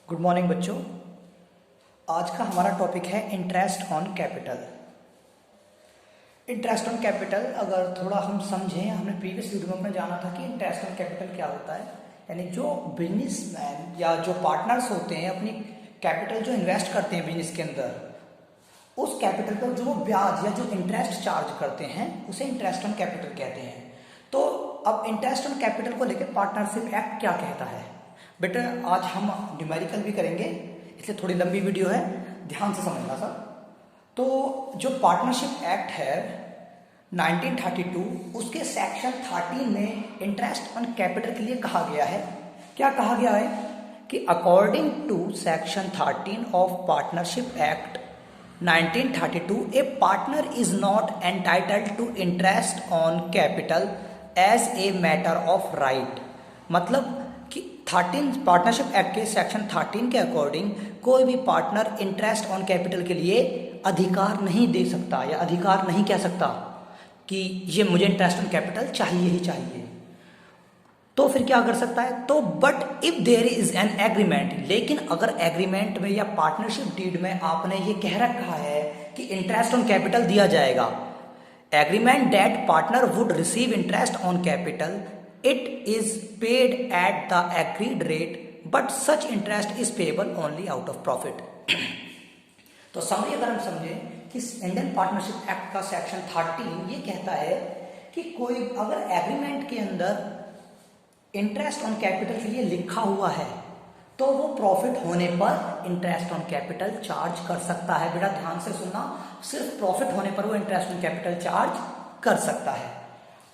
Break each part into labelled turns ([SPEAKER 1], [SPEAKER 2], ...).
[SPEAKER 1] Good morning बच्चों। आज का हमारा टॉपिक है interest on capital. Interest on capital अगर थोड़ा हम समझें, हमने प्रीवियस वीडियो में जाना था कि इंटरेस्ट ऑन कैपिटल क्या होता है। यानी जो बिजनेसमैन या जो पार्टनर्स होते हैं अपनी कैपिटल जो इन्वेस्ट करते हैं बिजनेस के अंदर, उस कैपिटल पर जो ब्याज या जो इंटरेस्ट चार्ज करते हैं उसे इंटरेस्ट ऑन कैपिटल कहते हैं। तो अब इंटरेस्ट ऑन कैपिटल को लेकर पार्टनरशिप एक्ट क्या कहता है बेटा, आज हम न्यूमेरिकल भी करेंगे, इसलिए थोड़ी लंबी वीडियो है, ध्यान से समझना सर। तो जो पार्टनरशिप एक्ट है 1932, उसके सेक्शन 13 में इंटरेस्ट ऑन कैपिटल के लिए कहा गया है। क्या कहा गया है कि according to section 13 of partnership act 1932, a partner is not entitled to interest on capital as a matter of right. मतलब कि 13 पार्टनरशिप एक्ट के सेक्शन 13 के अकॉर्डिंग कोई भी पार्टनर इंटरेस्ट ऑन कैपिटल के लिए अधिकार नहीं दे सकता या अधिकार नहीं कह सकता कि ये मुझे इंटरेस्ट ऑन कैपिटल चाहिए ही चाहिए। तो फिर क्या कर सकता है? तो but if there is an agreement, लेकिन अगर एग्रीमेंट में या पार्टनरशिप डीड में आपने ये कह रखा है कि इंटरेस्ट ऑन कैपिटल दिया जाएगा, agreement that partner would receive interest on capital, it is paid at the agreed rate but such interest is payable only out of profit। तो समरी अगर हम समझें कि इंडियन पार्टनरशिप एक्ट का section 13 ये कहता है कि कोई अगर एग्रीमेंट के अंदर इंटरेस्ट ऑन कैपिटल के लिए लिखा हुआ है तो वो प्रॉफिट होने पर इंटरेस्ट ऑन कैपिटल चार्ज कर सकता है। बेटा ध्यान से सुनना, सिर्फ प्रॉफिट होने पर वो इंटरेस्ट ऑन कैपिटल चार्ज कर सकता है।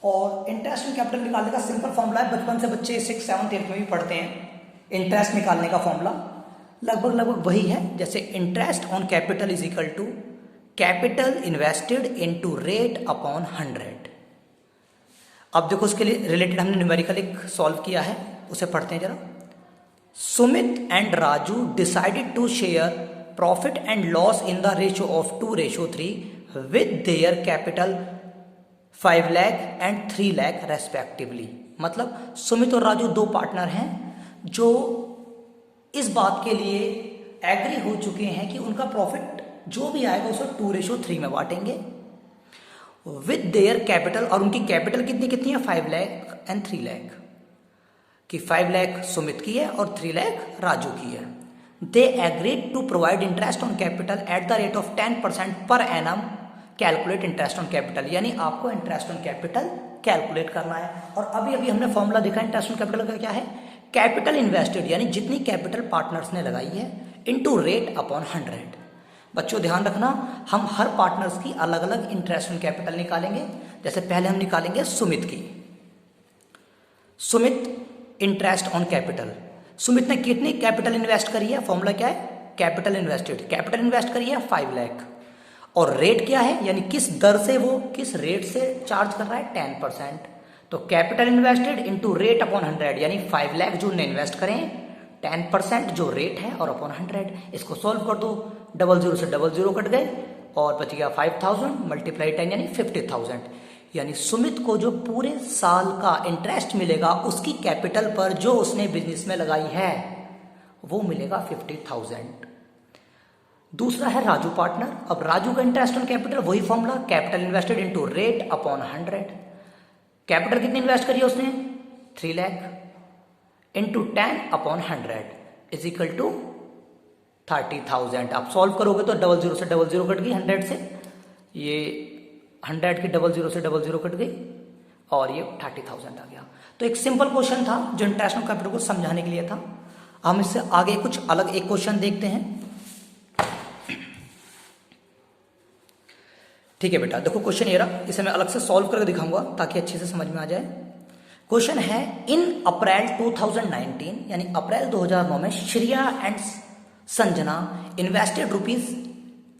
[SPEAKER 1] और इंटरेस्ट ऑन कैपिटल निकालने का सिंपल फॉर्मूला है, बचपन से बच्चे 6, 7, 8 में भी पढ़ते हैं। इंटरेस्ट निकालने का फॉर्मूला लगभग वही है, जैसे interest on capital is equal to capital invested into rate upon 100। अब देखो उसके लिए रिलेटेड हमने न्यूमेरिकल एक सॉल्व किया है, उसे पढ़ते हैं जरा। Sumit and Raju decided to share profit and loss in the ratio of 2:3 with their capital 5 lakh and 3 lakh respectively. मतलब सुमित और राजू दो पार्टनर हैं जो इस बात के लिए एग्री हो चुके हैं कि उनका प्रॉफिट जो भी आएगा उसे 2:3 में बांटेंगे विद देयर कैपिटल। और उनकी कैपिटल कितनी है? 5 लाख एंड 3 लाख। कि 5 लाख सुमित की है और 3 लाख राजू की है। They agreed to provide interest on capital at the rate of 10% per annum calculate interest on capital. यानी आपको इंटरेस्ट ऑन कैपिटल कैलकुलेट करना है। और अभी हमने फॉर्मूला देखा इंटरेस्ट ऑन कैपिटल का क्या है? कैपिटल इन्वेस्टेड, यानी जितनी कैपिटल पार्टनर्स ने लगाई है इनटू रेट अपॉन 100। बच्चों ध्यान रखना, हम हर पार्टनर्स की अलग अलग इंटरेस्ट ऑन कैपिटल निकालेंगे। जैसे पहले हम निकालेंगे सुमित की। Sumit interest on capital, Sumit ने कितनी कैपिटल इन्वेस्ट करी है? फॉर्मूला क्या है? Capital invested. कैपिटल इन्वेस्ट करी है 5 लाख। और रेट क्या है? यानी किस दर से वो किस रेट से चार्ज कर रहा है? 10%। तो capital invested into rate upon 100, यानी 5 लाख जो उन्होंने इन्वेस्ट करें, 10% जो रेट है और अपॉन 100। इसको सॉल्व कर दो, 00 से 00 कट गए और बच गया 5000 मल्टीप्लाई 10 यानी 50,000। यानी सुमित को जो पूरे साल का इंटरेस्ट मिलेगा उसकी कैपिटल पर जो उसने बिजनेस में लगाई है वो मिलेगा 50,000। दूसरा है राजू पार्टनर। अब राजू का इंटरेस्ट ऑन कैपिटल वही formula, capital invested into rate upon 100। Capital कितनी इन्वेस्ट करी है उसने? 3 lakh into 10 upon 100 is equal to 30,000। आप सॉल्व करोगे तो 00 से 00 कट गई, 100 से ये 100 की 00 से 00 कट गई और ये 30,000 आ गया। तो एक सिंपल क्वेश्चन था जो इंटरेस्ट ऑन कैपिटल को समझाने के लिए था। हम इससे आगे कुछ अलग एक क्वेश्चन देखते हैं। ठीक है बेटा, देखो क्वेश्चन ये रहा, इसे मैं अलग से सॉल्व करके दिखाऊंगा ताकि अच्छे से समझ में आ जाए। क्वेश्चन है, इन अप्रैल 2019 यानी अप्रैल 2009 में Shreya and Sanjana invested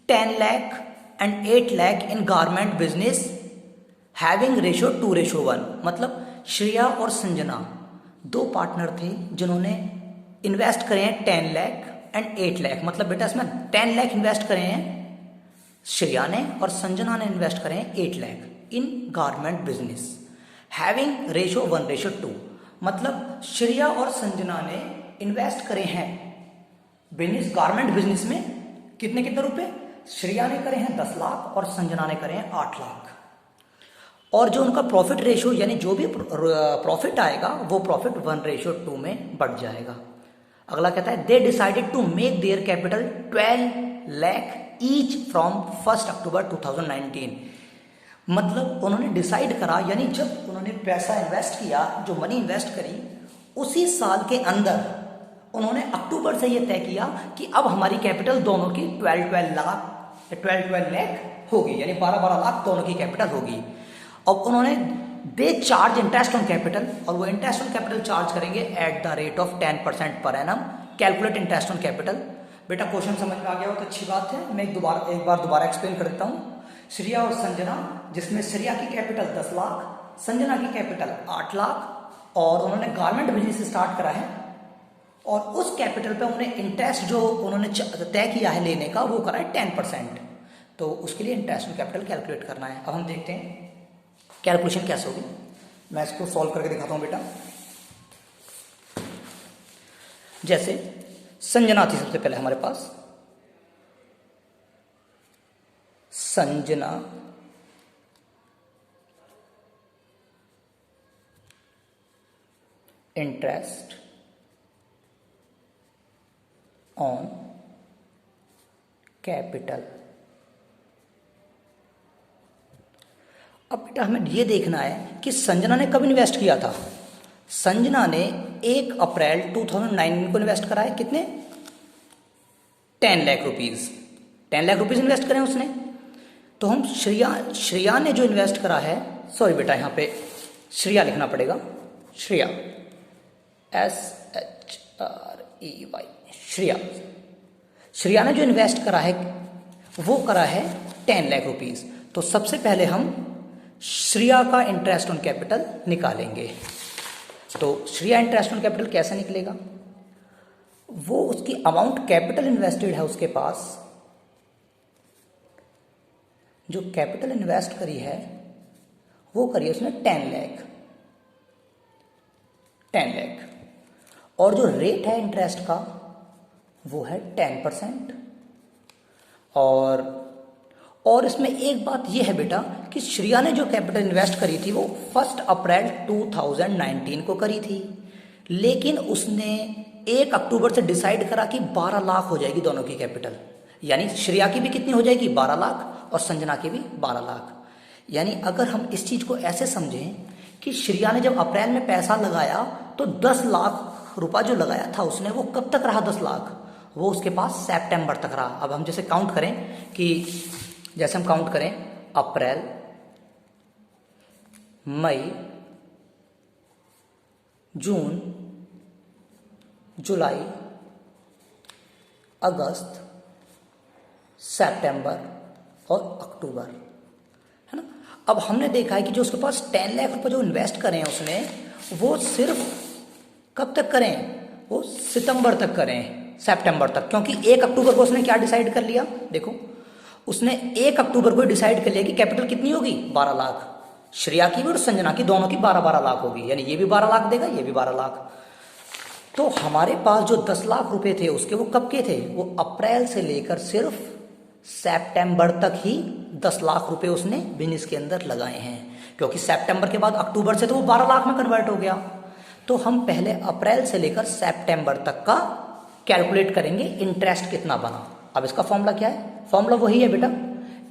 [SPEAKER 1] ₹10 lakh and 8 lakh in garment business having ratio 2:1। मतलब श्रेया और संजना दो पार्टनर थे जिन्होंने इन्वेस्ट करे हैं 10 लाख एंड 8 लाख। मतलब बेटा इसमें 10 लाख इन्वेस्ट करे हैं श्रेया ने और संजना ने इन्वेस्ट करें 8 लाख इन गारमेंट बिजनेस हैविंग रेशियो 1:2। मतलब श्रेया और संजना ने इन्वेस्ट करे हैं बिजनेस गारमेंट बिजनेस में कितने कितने रुपए, श्रेया ने करे हैं 10 लाख और संजना ने करे हैं 8 लाख। और जो उनका प्रॉफिट रेशियो यानी जो भी प्रॉफिट आएगा वो प्रॉफिट 1:2 में बढ़ जाएगा। अगला कहता है they decided to make their capital 12 lakh each from 1 October 2019। मतलब उन्होंने डिसाइड करा, यानी जब उन्होंने पैसा इन्वेस्ट किया, जो मनी इन्वेस्ट करी, उसी साल के अंदर उन्होंने अक्टूबर से यह तय किया कि अब हमारी कैपिटल दोनों की 12 लाख होगी, यानी 12 लाख दोनों की कैपिटल होगी। अब उन्होंने they charge interest on capital, और वो इंटरेस्ट ऑन कैपिटल चार्ज करेंगे eight the rate of 10% per annum. Calculate interest on capital. बेटा क्वेश्चन समझ में आ गया हो तो अच्छी बात है। मैं एक बार दोबारा एक्सप्लेन कर देता हूँ। श्रेया और संजना, जिसमें श्रेया की कैपिटल 10 लाख, संजना की कैपिटल 8 लाख, और उन्होंने गारमेंट बिजनेस स्टार्ट करा है, और उस कैपिटल पे उन्होंने इंटरेस्ट जो उन्होंने तय किया है लेने का वो करा है 10%। तो उसके लिए इंटरेस्ट ऑन कैपिटल कैलकुलेट करना है। अब हम देखते हैं कैलकुलेशन कैसे होगी। मैं इसको सॉल्व करके दिखाता हूं बेटा। जैसे संजना थी सबसे पहले हमारे पास, संजना इंटरेस्ट ऑन कैपिटल। अब बेटा हमें यह देखना है कि संजना ने कब इन्वेस्ट किया था। संजना ने 1 अप्रैल 2009 को इन्वेस्ट करा है। कितने? 10 lakh rupees. 10 lakh rupees invest करें उसने। तो हम श्रेया ने जो इन्वेस्ट करा है, सॉरी बेटा यहां पे श्रेया लिखना पड़ेगा, श्रेया SHREY, श्रेया ने जो इन्वेस्ट करा है वो करा है 10 लाख रुपीज। तो सबसे पहले हम श्रेया का इंटरेस्ट ऑन कैपिटल निकालेंगे। तो श्रेया इंटरेस्ट ऑन कैपिटल कैसे निकलेगा? वो उसकी अमाउंट कैपिटल इन्वेस्टेड है उसके पास, जो कैपिटल इन्वेस्ट करी है वो करी है उसने 10 लाख, और जो रेट है इंटरेस्ट का वो है 10%। और इसमें एक बात यह है बेटा कि श्रेया ने जो कैपिटल इन्वेस्ट करी थी वो 1 अप्रैल 2019 को करी थी, लेकिन उसने 1 अक्टूबर से डिसाइड करा कि 12 लाख हो जाएगी दोनों की कैपिटल। यानी श्रेया की भी कितनी हो जाएगी? 12 लाख, और संजना की भी 12 लाख। यानी अगर हम इस चीज को ऐसे समझें कि श्रेया ने जब अप्रैल में पैसा लगाया तो 10 लाख रुपया जो लगाया था उसने, वो कब तक रहा 10 लाख? वो उसके पास सितंबर तक रहा। अब हम जैसे काउंट करें कि जैसे हम काउंट करें अप्रैल, मई, जून, जुलाई, अगस्त, सितंबर और अक्टूबर, है ना। अब हमने देखा है कि जो उसके पास 10 लाख रुपए जो इन्वेस्ट करें उसने, वो सिर्फ कब तक करें? वो सितंबर तक करें, सितंबर तक। क्योंकि 1 अक्टूबर को उसने क्या डिसाइड कर लिया? देखो, उसने 1 अक्टूबर को डिसाइड कर लिया कि कैपिटल कितनी होगी? 12 लाख। श्रेया की भी और संजना की दोनों की 12 लाख होगी, यानी ये भी 12 लाख देगा, ये भी 12 लाख। तो हमारे पास जो 10 लाख रुपए थे उसके, वो कब के थे? वो अप्रैल से लेकर सिर्फ सितंबर तक ही 10 लाख रुपए उसने बिजनेस के अंदर लगाए हैं, क्योंकि सितंबर के बाद अक्टूबर से तो वो 12 लाख में कन्वर्ट हो गया। तो हम पहले अप्रैल से लेकर सितंबर तक का कैलकुलेट करेंगे इंटरेस्ट कितना बना। अब इसका फॉर्मूला क्या है? फॉर्मूला वही है बेटा,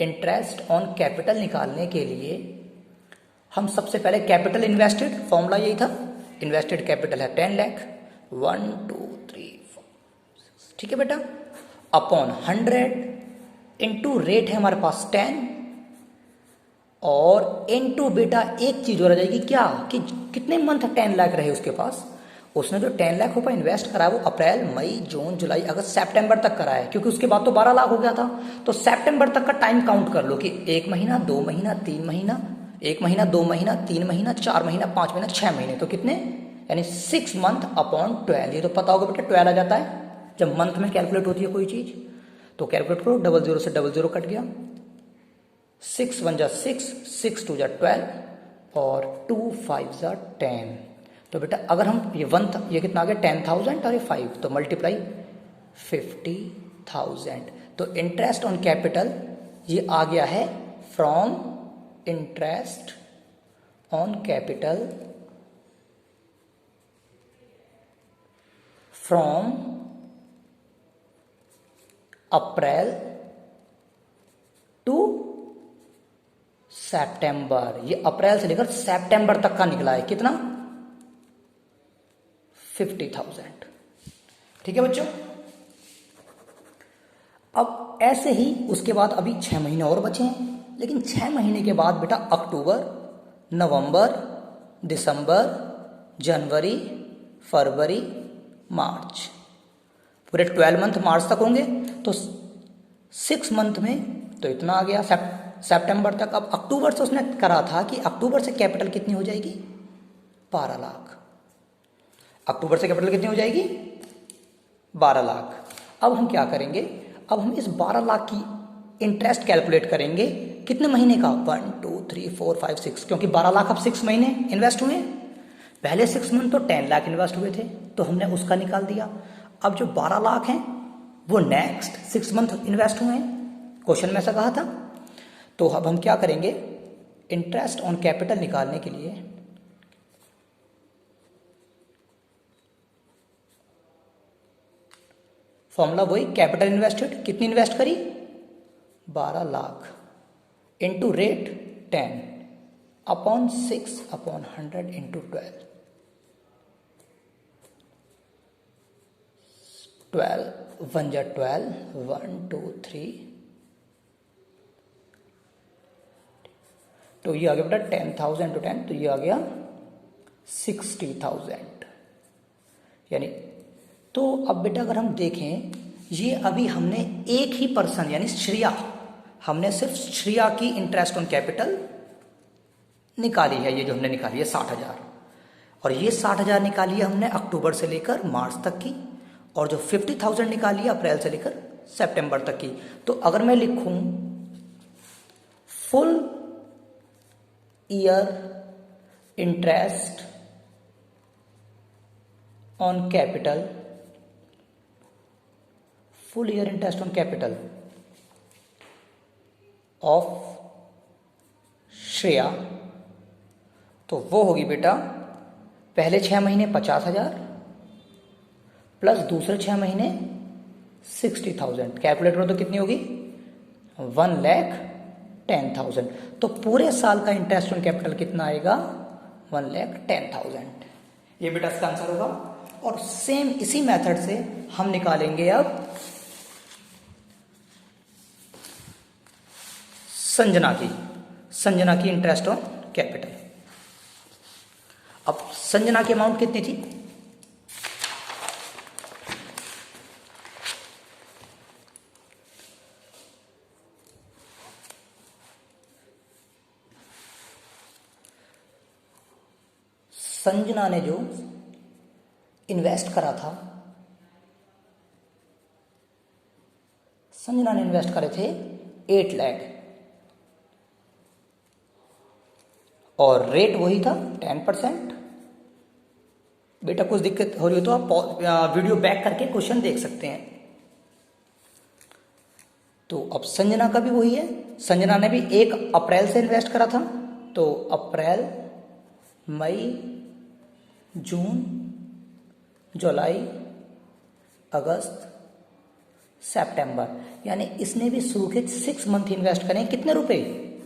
[SPEAKER 1] इंटरेस्ट ऑन कैपिटल निकालने के लिए हम सबसे पहले कैपिटल इन्वेस्टेड, फॉर्मूला यही था, इन्वेस्टेड कैपिटल है 10 लाख, 1 2 3 4 6, ठीक है बेटा, अपॉन 100 इंटू रेट है हमारे पास 10, और इंटू बेटा एक चीज हो रह जाएगी क्या, कि कितने मंथ 10 लाख रहे उसके पास। उसने जो 10 लाख रुपए इन्वेस्ट करा है वो अप्रैल, मई, जून, जुलाई, अगस्त, सितंबर तक करा है, क्योंकि उसके बाद तो 12 लाख हो गया था। तो सितंबर तक का टाइम काउंट कर लो कि 1 महीना, 2 महीना, 3 महीना, 1 महीना, 2 महीना, 3 महीना, 4 महीना, 5 महीना, 6 महीने, तो कितने? यानी 6 मंथ अपॉन 12। ये तो पता होगा बेटा 12 आ जाता है जब मंथ में कैलकुलेट होती है कोई चीज। तो कैलकुलेट करो, 00 से 00 कट गया, 6 1 जा 6, 6 2 जा 12 और 2 5 जा 10। तो बेटा अगर हम ये 1 ये कितना आ गया 10,000 और ये 5, तो मल्टीप्लाई 50,000। तो इंटरेस्ट ऑन कैपिटल ये आ गया है from interest on capital from April to September. ये अप्रैल से लेकर सितंबर तक का निकला है। कितना? 50,000। ठीक है बच्चों। अब ऐसे ही उसके बाद अभी 6 महीने और बचे हैं, लेकिन 6 महीने के बाद बेटा अक्टूबर, नवंबर, दिसंबर, जनवरी, फरवरी, मार्च, पूरे 12 मंथ मार्च तक होंगे। तो 6 मंथ में तो इतना आ गया सितंबर तक। अब अक्टूबर से उसने करा था कि अक्टूबर से कैपिटल कितनी हो जाएगी? 12 लाख। अक्टूबर से कैपिटल कितनी हो जाएगी? 12 लाख। अब हम क्या करेंगे? अब हम इस 12 लाख की इंटरेस्ट कैलकुलेट करेंगे। कितने महीने का? 1 2 3 4 5 6, क्योंकि 12 लाख अब 6 महीने इन्वेस्ट हुए। पहले 6 मंथ तो 10 लाख इन्वेस्ट हुए थे, तो हमने उसका निकाल दिया। अब जो 12 लाख हैं वो नेक्स्ट 6 मंथ इन्वेस्ट हुए हैं, क्वेश्चन में ऐसा कहा था। तो अब हम क्या करेंगे? इंटरेस्ट ऑन कैपिटल निकालने के लिए फॉर्मूला वही, कैपिटल इन्वेस्टेड, कितनी इन्वेस्ट करी? 12 lakh into rate 10 upon 6 upon 100 into 12। 12 1 जा 12, 1 2 3, तो ये आ गया बेटा 10,000 टू 10, तो ये आ गया 60,000। यानी तो अब बेटा अगर हम देखें, ये अभी हमने एक ही पर्सन यानी श्रेया, हमने सिर्फ श्रेया की इंटरेस्ट ऑन कैपिटल निकाली है। ये जो हमने निकाली है 60,000, और ये 60,000 निकाली है हमने अक्टूबर से लेकर मार्च तक की, और जो 50,000 निकाली है अप्रैल से लेकर सितंबर तक की। तो अगर मैं लिखूं full year interest on capital, full year interest on capital of Shreya, तो वो होगी बेटा पहले 6 महीने 50,000 प्लस दूसरे 6 महीने 60,000। कैलकुलेट करो तो कितनी होगी? 1,10,000। तो पूरे साल का इंटरेस्ट ऑन कैपिटल कितना आएगा? 1,10,000। ये बेटा इसका आंसर होगा। और सेम इसी मेथड से हम निकालेंगे अब संजना की इंटरेस्ट ऑन कैपिटल। अब संजना की अमाउंट कितनी थी? संजना ने जो इन्वेस्ट करा था, संजना ने इन्वेस्ट करे थे 8 लाख, और रेट वही था 10%। बेटा कुछ दिक्कत हो रही हो तो आप वीडियो बैक करके क्वेश्चन देख सकते हैं। तो अब संजना का भी वही है। संजना ने भी 1 अप्रैल से इन्वेस्ट करा था, तो अप्रैल, मई, जून, जुलाई, अगस्त, सितंबर, यानी इसने भी शुरू के 6 मंथ इन्वेस्ट करें। कितने रुपए?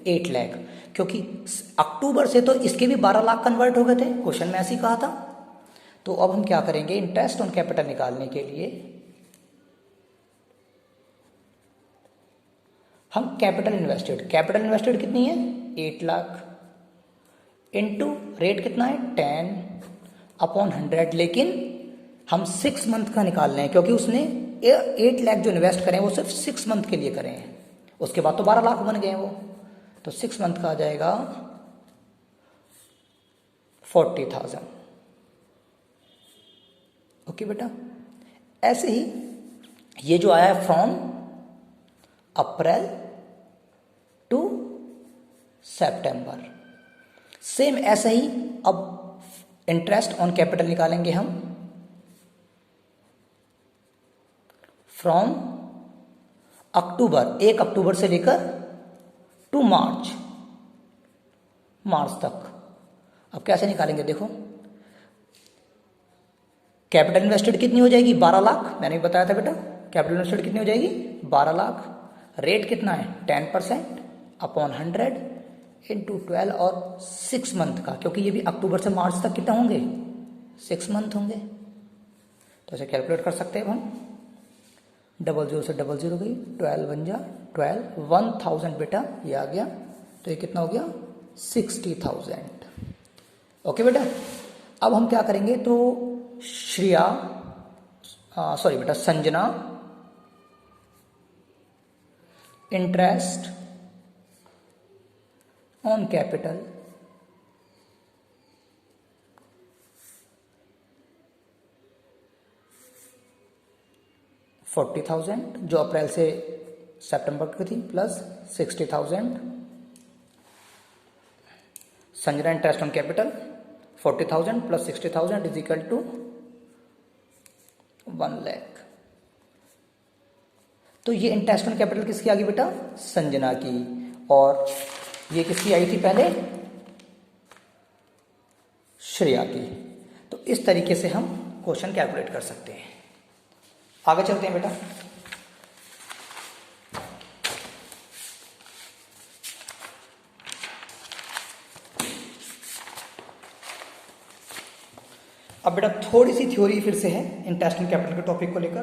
[SPEAKER 1] 8 लाख, क्योंकि अक्टूबर से तो इसके भी 12 लाख कन्वर्ट हो गए थे, क्वेश्चन में ऐसे ही कहा था। तो अब हम क्या करेंगे? इंटरेस्ट ऑन कैपिटल निकालने के लिए हम कैपिटल इन्वेस्टेड कितनी है? 8 लाख इंटू रेट कितना है? 10 अपॉन 100। लेकिन हम 6 मंथ का निकाल रहे हैं, क्योंकि उसने 8 लाख जो इन्वेस्ट करें वो सिर्फ 6 मंथ के लिए करें हैं, उसके बाद तो 12 लाख बन गए वो। तो 6 मंथ का आ जाएगा 40,000। ओके बेटा। ऐसे ही ये जो आया है from April to September, same ऐसे ही अब इंटरेस्ट ऑन कैपिटल निकालेंगे हम फ्रॉम अक्टूबर, 1 अक्टूबर से लेकर टू मार्च तक। अब कैसे निकालेंगे देखो, कैपिटल इन्वेस्टेड कितनी हो जाएगी 12 लाख, मैंने भी बताया था बेटा कैपिटल इन्वेस्टेड कितनी हो जाएगी 12 लाख। रेट कितना है 10% अपॉन 100 इंटू 12 और 6 मंथ का, क्योंकि ये भी अक्टूबर से मार्च तक कितना होंगे 6 मंथ होंगे, तो ऐसे कैलकुलेट कर सकते हैं हम। 00 से 00 गई, 12 बन जा 12, 1000 बेटा ये आ गया, तो ये कितना हो गया 60,000। ओके बेटा, अब हम क्या करेंगे, तो श्रेया सॉरी बेटा संजना इंटरेस्ट ऑन कैपिटल $40,000 जो अप्रैल से सितंबर की थी, plus 60,000। Sanjana interest on capital 40,000 plus 60,000 is equal to 1 lakh. तो ये इंटरेस्ट ऑन कैपिटल किसकी आ गई बेटा संजना की, और ये किसकी आई थी पहले श्रेया की। तो इस तरीके से हम क्वेश्चन कैलकुलेट कर सकते हैं। आगे चलते हैं बेटा। अब बेटा थोड़ी सी थ्योरी फिर से है इंटरेस्ट ऑन कैपिटल के टॉपिक को लेकर।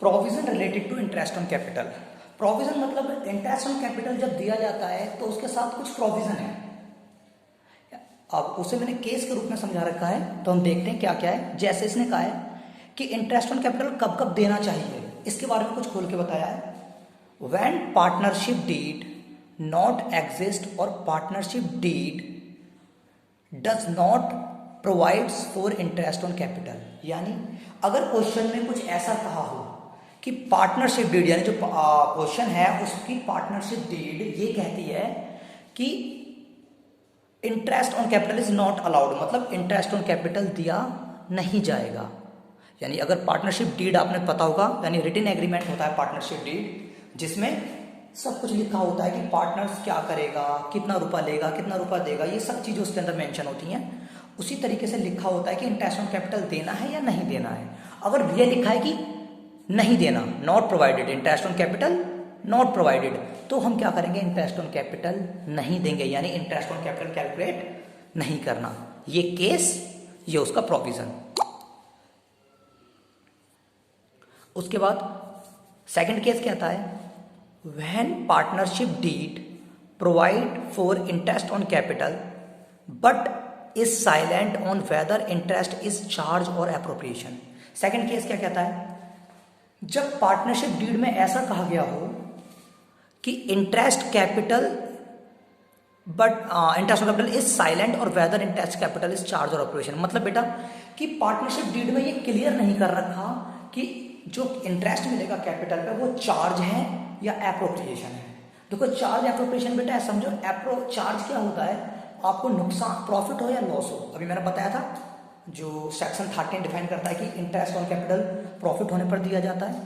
[SPEAKER 1] Provision related to interest on capital. Provision मतलब इंटरेस्ट ऑन कैपिटल जब दिया जाता है तो उसके साथ कुछ प्रोविजन है। अब उसे मैंने केस के रूप में समझा रखा है, तो हम देखते हैं क्या क्या है। जैसे इसने कहा है कि इंटरेस्ट ऑन कैपिटल कब कब देना चाहिए, इसके बारे में कुछ खोल के बताया है। When partnership deed not exist और partnership deed does not provides for interest on capital, यानी अगर क्वेश्चन में कुछ ऐसा कहा हो कि पार्टनरशिप डीड, यानी जो क्वेश्चन है उसकी पार्टनरशिप डीड ये कहती है कि interest on capital is not allowed, मतलब इंटरेस्ट ऑन कैपिटल दिया नहीं जाएगा। यानी अगर पार्टनरशिप डीड आपने पता होगा, यानी रिटन एग्रीमेंट होता है पार्टनरशिप डीड, जिसमें सब कुछ लिखा होता है कि पार्टनर्स क्या करेगा, कितना रुपया लेगा, कितना रुपया देगा, ये सब चीजें उसके अंदर मेंशन होती हैं। उसी तरीके से लिखा होता है कि इंटरेस्ट ऑन कैपिटल देना है या नहीं देना है। अगर ये लिखा है कि नहीं देना, not provided, interest on capital not provided, तो हम क्या करेंगे इंटरेस्ट ऑन कैपिटल नहीं देंगे, यानी इंटरेस्ट ऑन कैपिटल कैलकुलेट नहीं करना। ये केस, ये उसका प्रोविजन। उसके बाद सेकंड केस क्या आता है, when partnership deed provide for interest on capital but is silent on whether interest is charge और एप्रोप्रिएशन। सेकंड केस क्या कहता है, जब पार्टनरशिप डीड में ऐसा कहा गया हो कि interest capital but interest capital is silent और whether interest capital is charge और ऑपरेशन। मतलब बेटा कि पार्टनरशिप डीड में ये क्लियर नहीं कर रखा कि जो इंटरेस्ट मिलेगा कैपिटल पे वो चार्ज है या एप्रोप्रिएशन है। देखो चार्ज एप्रोप्रिएशन बेटा समझो, चार्ज क्या होता है, आपको नुकसान प्रॉफिट हो या लॉस हो। अभी मैंने बताया था जो सेक्शन 13 डिफाइन करता है कि इंटरेस्ट ऑन कैपिटल प्रॉफिट होने पर दिया जाता है,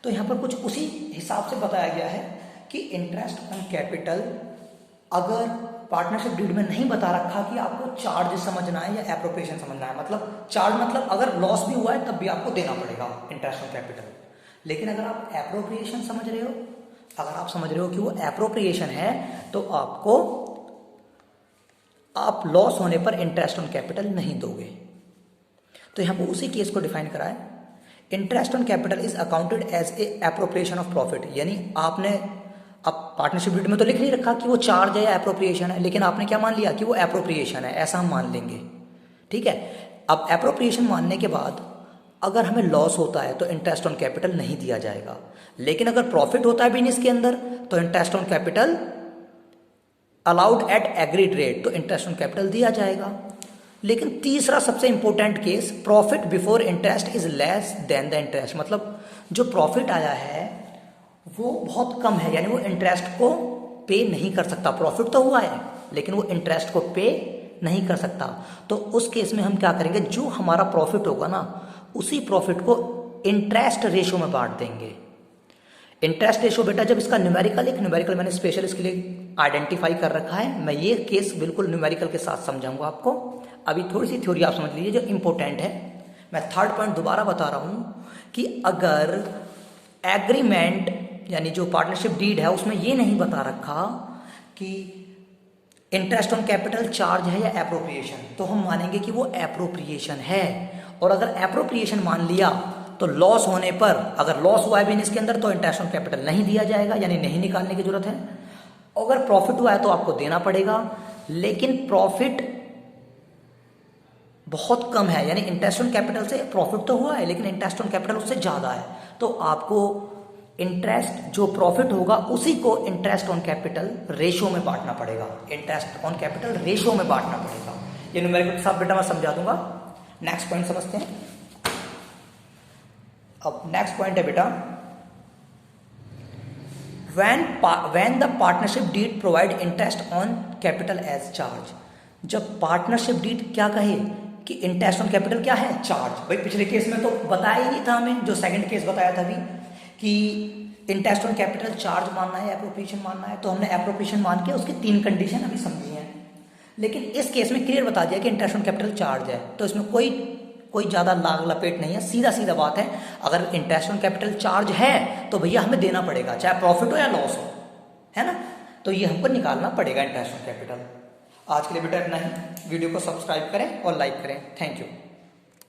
[SPEAKER 1] तो यहाँ पर कुछ उसी हिसाब से बताया गया है कि इंटरेस्ट ऑन कैपिटल अगर पार्टनरशिप डीड में नहीं बता रखा कि आपको चार्ज समझना है या एप्रोप्रिएशन समझना है, मतलब चार्ज मतलब अगर लॉस भी हुआ है तब भी आपको देना पड़ेगा इंटरेस्ट ऑन कैपिटल। लेकिन अगर आप एप्रोप्रिएशन समझ रहे हो, अगर आप समझ रहे हो कि वो एप्रोप्रिएशन है, तो आपको आप लॉस होने पर इंटरेस्ट ऑन कैपिटल नहीं दोगे। तो यहां पर उसी केस को डिफाइन करा है, interest on capital is accounted as a appropriation of profit. यानी आपने अब पार्टनरशिप डीड में तो लिख नहीं रखा कि वो चार्ज है या एप्रोप्रिएशन है, लेकिन आपने क्या मान लिया कि वो एप्रोप्रिएशन है, ऐसा हम मान लेंगे। ठीक है, अब एप्रोप्रिएशन मानने के बाद अगर हमें लॉस होता है तो इंटरेस्ट ऑन कैपिटल नहीं दिया जाएगा, लेकिन अगर प्रॉफिट होता है बिजनेस के अंदर तो interest on capital allowed at agreed rate, तो इंटरेस्ट ऑन कैपिटल दिया जाएगा। लेकिन तीसरा सबसे important case, profit before interest is less than the interest, मतलब जो प्रॉफिट आया है वो बहुत कम है, यानी वो इंटरेस्ट को पे नहीं कर सकता। प्रॉफिट तो हुआ है लेकिन वो इंटरेस्ट को पे नहीं कर सकता। तो उस केस में हम क्या करेंगे, जो हमारा प्रॉफिट होगा ना उसी प्रॉफिट को इंटरेस्ट रेशो में बांट देंगे। इंटरेस्ट रेशो बेटा जब इसका न्यूमेरिकल, एक न्यूमेरिकल मैंने स्पेशल इसके लिए आइडेंटिफाई कर रखा है, मैं ये केस बिल्कुल न्यूमेरिकल के साथ समझाऊंगा आपको। अभी थोड़ी सी थ्योरी आप समझ लीजिए जो इंपॉर्टेंट है। मैं थर्ड पॉइंट दोबारा बता रहा हूं कि अगर एग्रीमेंट यानी जो पार्टनरशिप डीड है उसमें ये नहीं बता रखा कि इंटरेस्ट ऑन कैपिटल चार्ज है या एप्रोप्रिएशन, तो हम मानेंगे कि वो एप्रोप्रिएशन है। और अगर एप्रोप्रिएशन मान लिया तो लॉस होने पर, अगर लॉस हुआ है बिजनेस के अंदर तो इंटरेस्ट ऑन कैपिटल नहीं दिया जाएगा, यानी नहीं निकालने की जरूरत है। अगर प्रॉफिट हुआ है तो आपको देना पड़ेगा, लेकिन प्रॉफिट बहुत कम है, यानी इंटरेस्ट ऑन कैपिटल से प्रॉफिट तो हुआ है लेकिन इंटरेस्ट ऑन कैपिटल उससे ज्यादा है, तो आपको इंटरेस्ट जो प्रॉफिट होगा उसी को इंटरेस्ट ऑन कैपिटल रेशो में बांटना पड़ेगा। इंटरेस्ट ऑन कैपिटल रेशो में बांटना पड़ेगा। ये न्यूमेरिकल सब बेटा मैं समझा दूंगा। नेक्स्ट पॉइंट समझते हैं। अब नेक्स्ट पॉइंट है बेटा, when the partnership deed provide interest on capital as charge। जब पार्टनरशिप डीड क्या कहे कि इंटरेस्ट ऑन कैपिटल क्या है, चार्ज। भाई पिछले केस में तो बताया ही नहीं था हमें, जो सेकंड केस बताया था अभी कि इंटरेस्ट ऑन कैपिटल चार्ज मानना है, एप्रोप्रिएशन मानना है, तो हमने एप्रोप्रिएशन मान के उसकी 3 कंडीशन अभी समझी हैं। लेकिन इस केस में क्लियर बता दिया कि इंटरेस्ट ऑन कैपिटल चार्ज है, तो इसमें कोई ज्यादा लाग लपेट नहीं है, सीधा सीधा बात है। अगर इंटरेस्ट ऑन कैपिटल चार्ज है तो भैया हमें देना पड़ेगा, चाहे प्रॉफिट हो या लॉस हो, है ना। तो ये हमको निकालना पड़ेगा इंटरेस्ट ऑन कैपिटल। आज के लिए बेटा इतना ही। वीडियो को सब्सक्राइब करें और लाइक करें। Thank you.